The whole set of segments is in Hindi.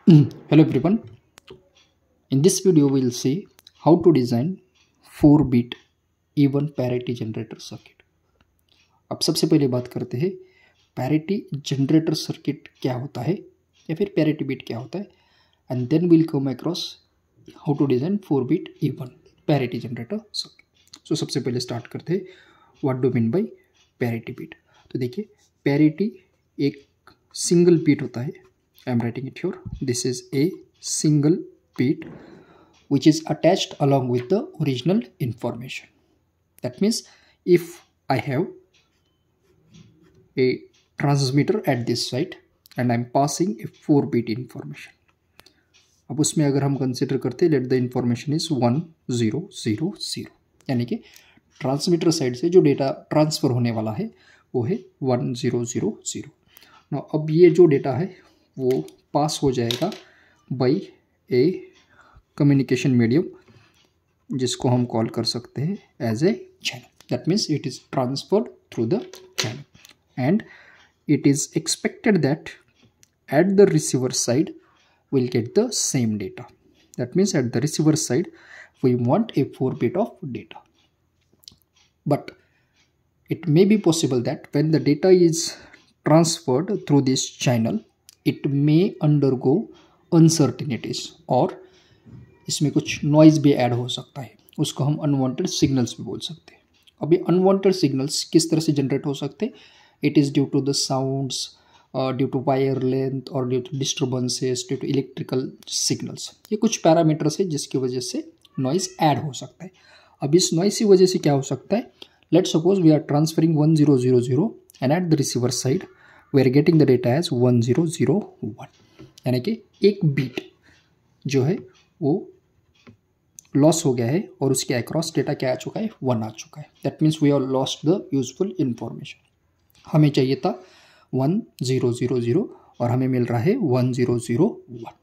Hello everyone. In this video we will see how to design 4-bit even parity generator circuit. अब सबसे पहले बात करते हैं parity generator circuit क्या होता है या फिर parity bit क्या होता है, and then we'll come across how to design 4-bit even parity generator circuit. So सबसे पहले स्टार्ट करते हैं what do mean by parity bit. तो देखिए parity एक सिंगल बीट होता है. I am writing it here. This is a single bit which is attached along with the original information. That means if I have a transmitter at this side and I am passing a 4-bit information. अब उसमें अगर हम कंसिडर करते हैं let the information is 1000, यानी कि ट्रांसमीटर साइड से जो डेटा ट्रांसफ़र होने वाला है वो है 1000. ना अब ये जो डेटा है वो पास हो जाएगा बाई ए कम्युनिकेशन मीडियम जिसको हम कॉल कर सकते हैं as a channel. That means it is transferred through the channel and it is expected that at the receiver side will get the same data. That means at the receiver side we want a 4-bit of data. But it may be possible that when the data is transferred through this channel it may undergo uncertainties और इसमें कुछ नॉइज भी ऐड हो सकता है. उसको हम अनवांटेड सिग्नल्स भी बोल सकते हैं. अब ये अनवांटेड सिग्नल्स किस तरह से जनरेट हो सकते हैं? It is due to the sounds, due to wire length और due to disturbances, due to electrical signals. ये कुछ पैरामीटर्स है जिसकी वजह से नॉइज ऐड हो सकता है. अब इस नॉइज की वजह से क्या हो सकता है? Let's suppose we are transferring 1000 and at the receiver side we are getting the data as 1001. यानी कि एक बीट जो है वो लॉस हो गया है और उसके अक्रॉस डेटा क्या आ चुका है? 1 आ चुका है. That means we are lost the useful information. हमें चाहिए था 1000 और हमें मिल रहा है 1001.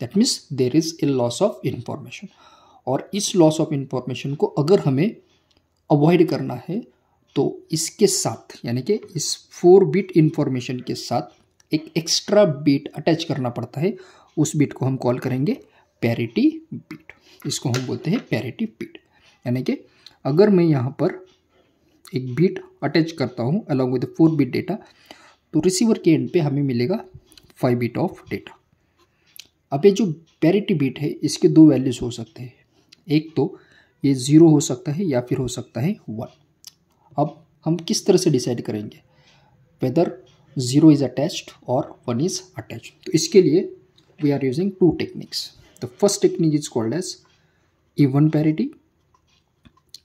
That means there is a loss of information. और इस लॉस ऑफ इंफॉर्मेशन को अगर हमें अवॉइड करना है तो इसके साथ यानी कि इस 4-bit इंफॉर्मेशन के साथ एक एक्स्ट्रा बीट अटैच करना पड़ता है. उस बीट को हम कॉल करेंगे पैरिटी बीट. इसको हम बोलते हैं पैरिटी बीट. यानी कि अगर मैं यहाँ पर एक बीट अटैच करता हूँ अलॉन्ग विद 4-bit डेटा तो रिसीवर के एंड पे हमें मिलेगा 5-bit ऑफ डेटा. अब ये जो पैरिटी बीट है इसके दो वैल्यूज़ हो सकते हैं. एक तो ये 0 हो सकता है या फिर हो सकता है 1. अब हम किस तरह से डिसाइड करेंगे वेदर 0 इज़ अटैच्ड और 1 इज़ अटैच्ड? तो इसके लिए we are using 2 techniques. The first technique is called as even parity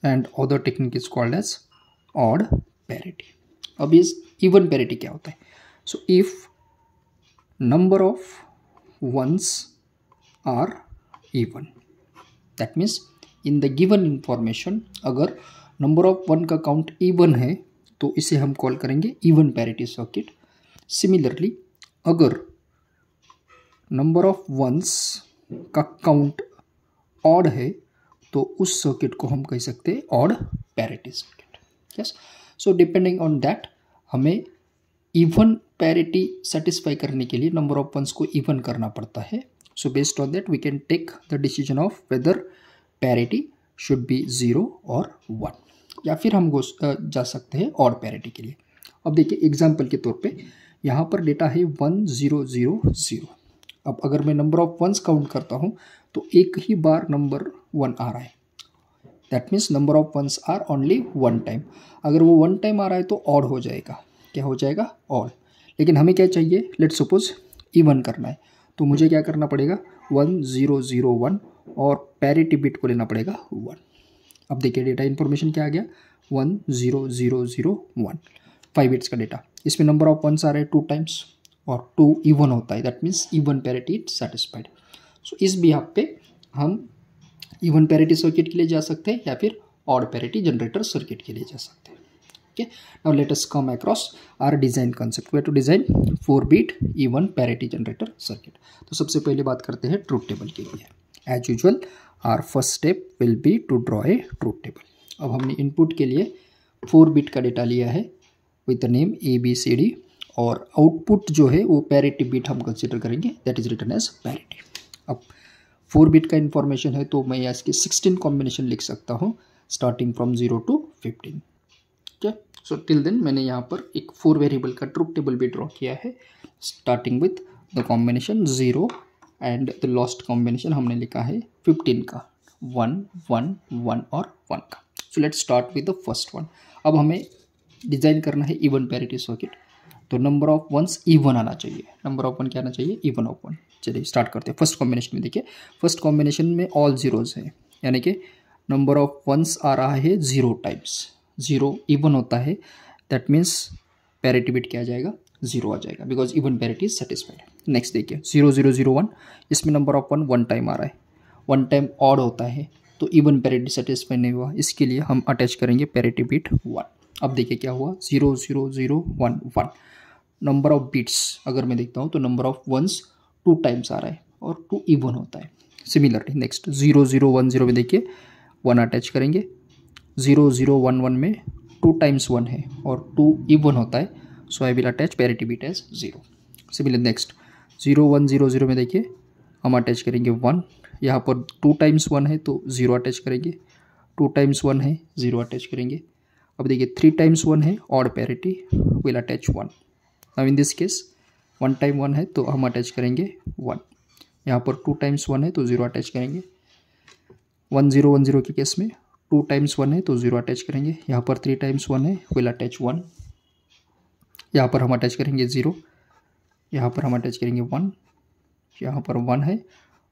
and other technique is called as odd parity. अब इस इवन पैरिटी क्या होता है? So if number of ones are even, that means in the given information अगर नंबर ऑफ 1 का काउंट इवन है तो इसे हम कॉल करेंगे इवन पैरिटी सर्किट. सिमिलरली अगर नंबर ऑफ वंस का काउंट ऑड है तो उस सर्किट को हम कह सकते हैं odd parity circuit. Yes. So depending on that हमें इवन पैरिटी सेटिस्फाई करने के लिए नंबर ऑफ वंस को इवन करना पड़ता है. So based on that we can take the decision of whether parity should be 0 और 1, या फिर हम जा सकते हैं ऑड पैरिटी के लिए. अब देखिए एग्जांपल के तौर पे यहाँ पर डेटा है 1000. अब अगर मैं नंबर ऑफ वंस काउंट करता हूँ तो एक ही बार नंबर 1 आ रहा है. That means number of ones are only 1 time. अगर वो 1 टाइम आ रहा है तो ऑड हो जाएगा. क्या हो जाएगा? ऑड. लेकिन हमें क्या चाहिए? लेट सपोज इवन करना है तो मुझे क्या करना पड़ेगा? 1001 और पैरिटी बिट को लेना पड़ेगा 1. अब देखिए डेटा इन्फॉर्मेशन क्या आ गया? 10001, 5 बिट्स का डेटा. इसमें नंबर ऑफ वंस आ रहे हैं 2 टाइम्स और 2 इवन होता है. That means even parity it satisfied. So इस बिहाफ पे हम इवन पैरिटी सर्किट के लिए जा सकते हैं या फिर ऑड पैरिटी जनरेटर सर्किट के लिए जा सकते हैं. Okay. Now let us come across our design concept. Way to design 4-bit even parity generator circuit. तो सबसे पहले बात करते हैं ट्रूथ टेबल के लिए. As usual, our first step will be to draw a truth table. अब हमने इनपुट के लिए 4-bit का डेटा लिया है with the name ABCD और आउटपुट जो है वो पैरिटी बिट हम कंसिडर करेंगे, that is written as parity. अब 4 बिट का इन्फॉर्मेशन है तो मैं इसकी 16 कॉम्बिनेशन लिख सकता हूँ स्टार्टिंग फ्रॉम 0 to 15। ठीक है, सो टिल देन मैंने यहाँ पर एक 4 वेरिएबल का ट्रुथ टेबल भी ड्रॉ किया है, starting with the combination 0 and the last combination हमने लिखा है 15 का, 1 1 1 और 1 का। So let's start with the first one. अब हमें डिज़ाइन करना है इवन पैरिटी सर्किट, तो नंबर ऑफ वंस इवन आना चाहिए। नंबर ऑफ वन क्या आना चाहिए? Even of one. चलिए स्टार्ट करते हैं। फर्स्ट कॉम्बिनेशन में देखिए, फर्स्ट कॉम्बिनेशन में ऑल जीरोज है, यानी कि नंबर ऑफ वंस आ रहा है 0 टाइम्स। 0 इवन होता है, दैट मीन्स पैरिटी बिट क्या आ जाएगा? 0 आ जाएगा, because even parity is satisfied. Next देखिए 0 0 0 1, इसमें नंबर ऑफ वन टाइम आ रहा है, 1 टाइम ऑड होता है तो इवन पैरिटी सेटिस्फाई नहीं हुआ, इसके लिए हम अटैच करेंगे पैरिटी बिट 1। अब देखिए क्या हुआ, 0 0 0 1 1। नंबर ऑफ बिट्स अगर मैं देखता हूँ तो नंबर ऑफ वंस 2 टाइम्स आ रहा है और 2 इवन होता है। सिमिलरली नेक्स्ट 0 0 1 0 में देखिए 1 अटैच करेंगे, 0 0 1 1 में 2 टाइम्स 1 है और 2 इवन होता है, so I will attach parity bit as 0। Similar next 0 1 0 0 में देखिए हम अटैच करेंगे 1, यहाँ पर 2 टाइम्स 1 है तो 0 अटैच करेंगे, 2 टाइम्स 1 है 0 अटैच करेंगे। अब देखिए 3 टाइम्स 1 है, odd parity will attach 1। Now in this case 1 time 1 है तो हम अटैच करेंगे 1, यहाँ पर 2 टाइम्स 1 है तो 0 अटैच करेंगे। 1 0 1 0 के केस में 2 टाइम्स 1 है तो 0 अटैच करेंगे, यहाँ पर 3 टाइम्स 1 है विल अटैच 1, यहाँ पर हम अटैच करेंगे 0, यहाँ पर हम अटैच करेंगे 1, यहाँ पर 1 है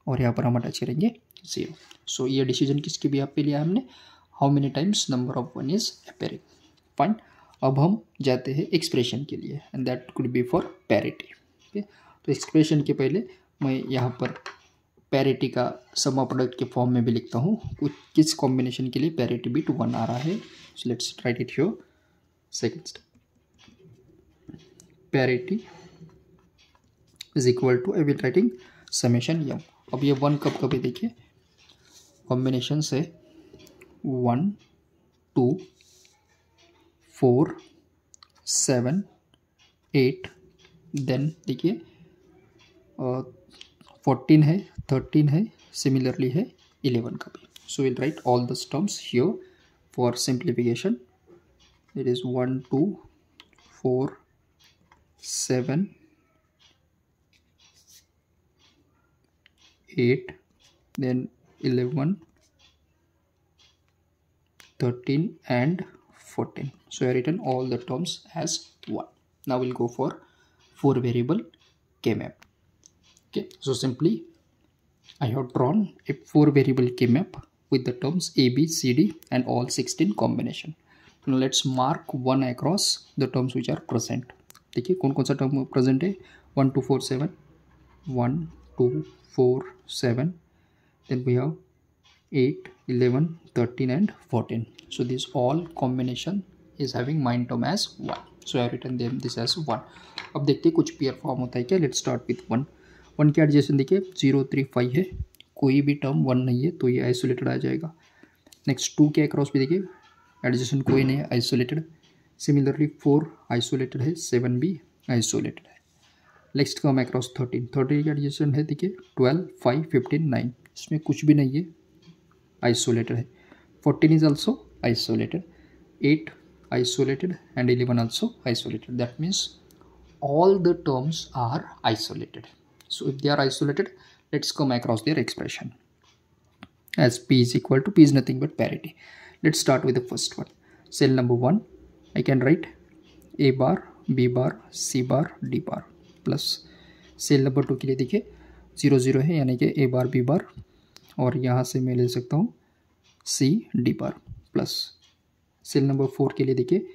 और यहाँ पर हम अटैच करेंगे 0। सो ये डिसीजन किसके भी आप पे लिया हमने, how many times number of one is appearing. Fine. अब हम जाते हैं एक्सप्रेशन के लिए, and that could be for parity. Okay, तो एक्सप्रेशन के पहले मैं यहाँ पर पैरिटी का सम प्रोडक्ट के फॉर्म में भी लिखता हूँ, कुछ किस कॉम्बिनेशन के लिए पैरिटी बिट 1 आ रहा है। So let's write it here. Second step, parity is equal to, I will writing summation यम। अब ये 1 कब कभी देखिए, कॉम्बिनेशन से 1 2 4 7 8, देन देखिए 14 है, 13 है, सिमिलरली है 11 का भी। So will write all the terms here for simplification. It is 1 2 4 7 8, then 11 13 and 14. So I have written all the terms as 1. Now we'll go for 4 variable K-map. Okay, so simply I have drawn a 4 variable K-map with the terms A, B, C, D and all 16 combination. Now let's mark 1 across the terms which are present. देखिए कौन कौन सा टर्म प्रेजेंट है, 1 2 4 7, 1 2 4 7, then we have 8 11 13 and 14. So this all combination is having mine term as 1. So I have written them this as 1. अब देखते हैं कुछ पेयर फॉर्म होता है क्या। Let's start with 1। 1 के एडजेसेंट देखिए 0 3 5 है, कोई भी टर्म 1 नहीं है तो ये आइसोलेटेड आ जाएगा। नेक्स्ट 2 के अक्रॉस भी देखिए एडजेसेंट कोई नहीं है, आइसोलेटेड। सिमिलरली 4 आइसोलेटेड है, 7 भी आइसोलेटेड है। नेक्स्ट कम अक्रॉस 13 के एडजेसेंट है देखिए 12 5 15 9, इसमें कुछ भी नहीं है, आइसोलेटेड है। 14 is also isolated, 8 isolated and 11 also isolated. That means all the terms are isolated. So if they are isolated, let's come across their expression as P is equal to, P is nothing but parity. Let's start with the first one. Cell number 1, I can write A bar, B bar, C bar, D bar plus cell number 2 के लिए देखिए 0 0 है, यानी कि A बार B बार, और यहाँ से मैं ले सकता हूँ C D bar plus cell number 4 के लिए देखिए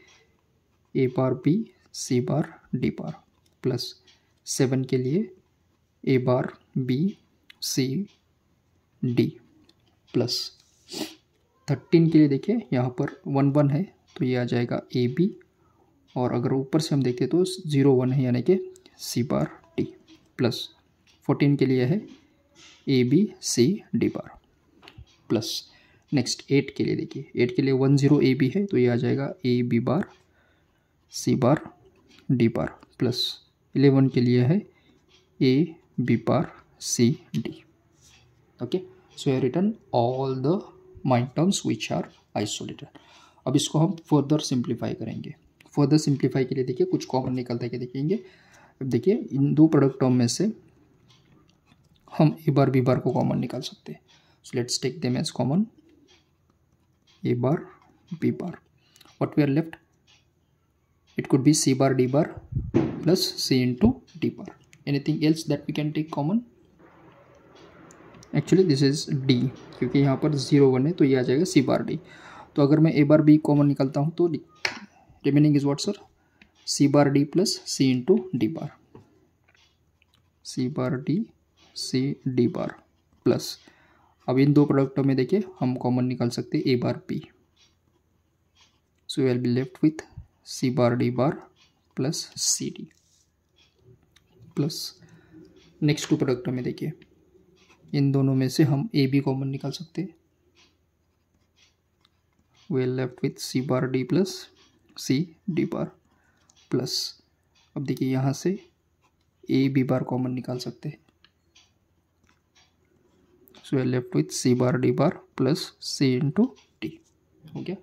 A bar B C bar D bar plus 7 के लिए A bar B C D plus 13 के लिए देखिए यहाँ पर 1 1 है तो ये आ जाएगा A B, और अगर ऊपर से हम देखें तो 0 1 है यानी कि C बार D प्लस 14 के लिए है A B C D bar plus next 8 के लिए देखिए 8 के लिए 1 0 A B है तो ये आ जाएगा A B bar C bar D bar plus 11 के लिए है A B bar C D. Okay, so I return all the minterms which are isolated. अब इसको हम फर्दर सिंप्लीफाई करेंगे. फर्दर सिंप्लीफाई के लिए देखिए कुछ कॉमन निकलता है क्या देखेंगे. अब देखिए इन दो प्रोडक्ट टर्म में से हम ए बार बी बार को कॉमन निकाल सकते हैं. So let's take them as common A bar B bar. What we are left, it could be C bar D bar plus C into D bar. Anything else that we can take common? Actually this is D, क्योंकि यहाँ पर 0 1 है तो ये आ जाएगा C bar D. तो अगर मैं A bar B कॉमन निकालता हूँ तो remaining is what sir, C bar D plus C into D bar. C bar D C D bar plus, अब इन दो प्रोडक्टों में देखिए हम कॉमन निकाल सकते हैं A bar B. So we will be left with C bar D bar plus C D plus next two product में देखिए इन दोनों में से हम ए बी कॉमन निकाल सकते हैं. We are left with C bar D plus C D bar plus, अब देखिए यहाँ से ए बी बार कॉमन निकाल सकते हैं. So we are left with C bar D bar plus C into D. हो गया.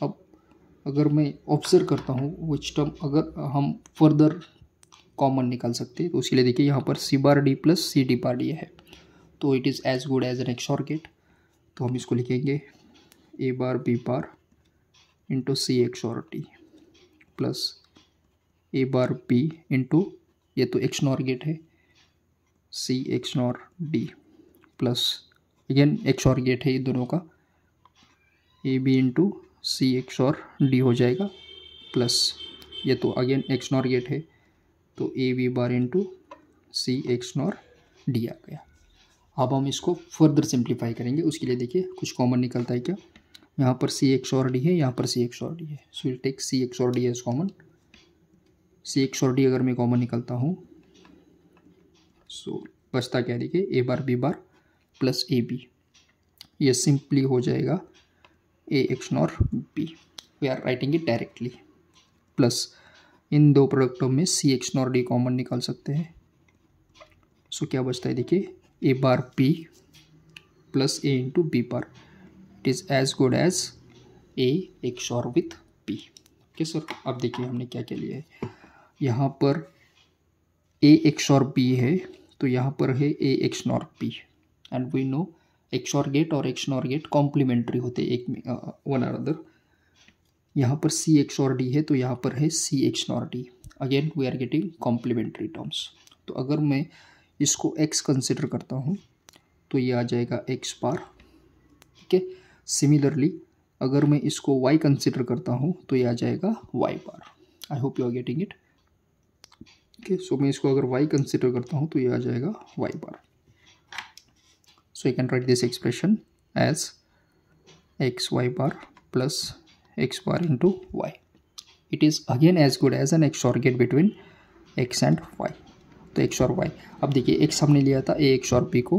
अब अगर मैं ऑब्जर्व करता हूँ विच टर्म अगर हम फर्दर कॉमन निकाल सकते हैं तो उसके लिए देखिए यहाँ पर C bar D plus C D bar D है तो it is as good as an XOR gate. तो हम इसको लिखेंगे A bar B bar into C XOR D plus A bar B into, ये तो एक्स नॉर गेट है, C XNOR D plus again XOR gate है ये दोनों का, A B into C XOR D हो जाएगा प्लस ये तो अगेन एक्स नॉर गेट है तो A B bar into C XNOR D आ गया. अब हम इसको फर्दर सिंप्लीफाई करेंगे. उसके लिए देखिए कुछ कॉमन निकलता है क्या, यहाँ पर सी एक्स और डी है, यहाँ पर सी एक्स और डी है. So will take C XOR D as common. C XOR D अगर मैं कॉमन निकलता हूँ सो बचता क्या देखिए A bar B bar plus A B, ये सिंपली हो जाएगा A XNOR B. We are writing it directly plus इन दो प्रोडक्टों में C XNOR D common निकाल सकते हैं. सो क्या बचता है देखिए A bar B plus A into B bar. It is as good as A XOR with B. Okay sir, अब देखिए हमने क्या क्या लिया है. यहाँ पर ए एक्स और बी है तो यहाँ पर है A XNOR B and we know XOR gate और एक्सनॉर गेट कॉम्प्लीमेंट्री होते एक वन अनदर. यहाँ पर सी एक्सऑर डी है तो यहाँ पर है C XNOR D. Again we are getting complementary terms. तो अगर मैं इसको एक्स कंसिडर करता हूँ तो ये आ जाएगा एक्स बार. ठीक है, सिमिलरली अगर मैं इसको वाई कंसिडर करता हूँ तो ये आ जाएगा Y bar. I hope you are getting it. Okay, so मैं इसको अगर वाई कंसिडर करता हूँ तो ये आ जाएगा Y bar. So I can write this expression as xy bar plus x bar into y. It is again as good as an XOR gate between x and y. तो x और y, अब देखिए x हमने लिया था a XOR b को,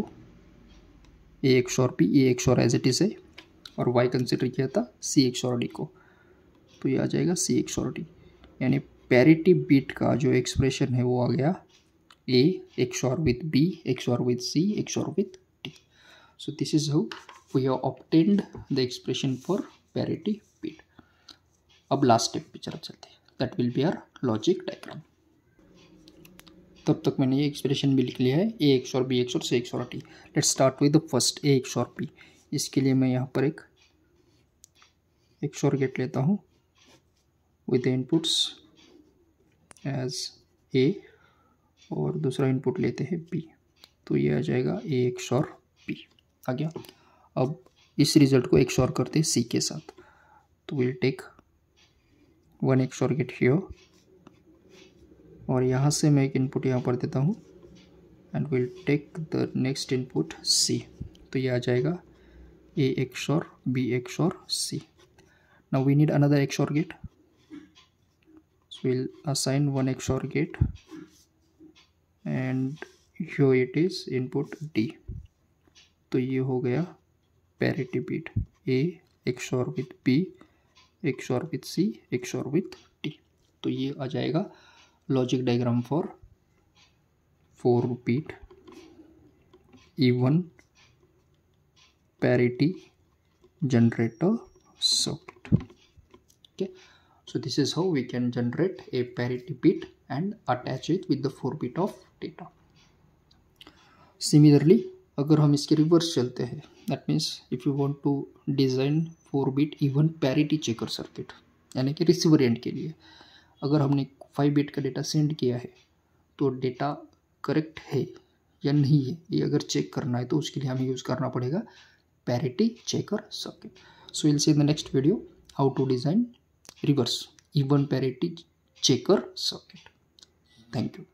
a XOR b a XOR as it is है, और y कंसिडर किया था c XOR d को, तो ये आ जाएगा c XOR d. यानी पैरिटी बिट का जो एक्सप्रेशन है वो आ गया a XOR with b XOR with c XOR with. So this is how we have obtained the expression for parity bit. अब लास्ट स्टेप पे चलते हैं, that will be our logic diagram. तब तक मैंने ये एक्सप्रेशन भी लिख लिया है ए एक्स और बी एक्स और सी एक्स और T. Let's start with the first A x और बी. इसके लिए मैं यहाँ पर एक एक्स और गेट लेता हूँ विद इनपुट्स एज ए और दूसरा इनपुट लेते हैं बी, तो ये आ जाएगा ए एक्स और बी आ गया. अब इस रिजल्ट को एक्सऑर करते हैं सी के साथ, तो will take one XOR gate here और यहाँ से मैं एक इनपुट यहाँ पर देता हूँ and will take the next input C, तो ये आ जाएगा A XOR B XOR C. Now we need another XOR gate, so will assign one XOR gate and here it is input D. तो ये हो गया parity bit A XOR with B XOR with C XOR with D. तो ये आ जाएगा logic diagram for 4-bit even parity generator circuit. Okay, so this is how we can generate a parity bit and attach it with the 4-bit of data. Similarly, अगर हम इसके रिवर्स चलते हैं, that means if you want to design 4-bit even parity checker circuit, यानी कि रिसीवर एंड के लिए अगर हमने 5-bit का डेटा सेंड किया है तो डेटा करेक्ट है या नहीं है ये अगर चेक करना है तो उसके लिए हमें यूज़ करना पड़ेगा parity checker circuit. So will see in the next video how to design reverse even parity checker circuit. Thank you.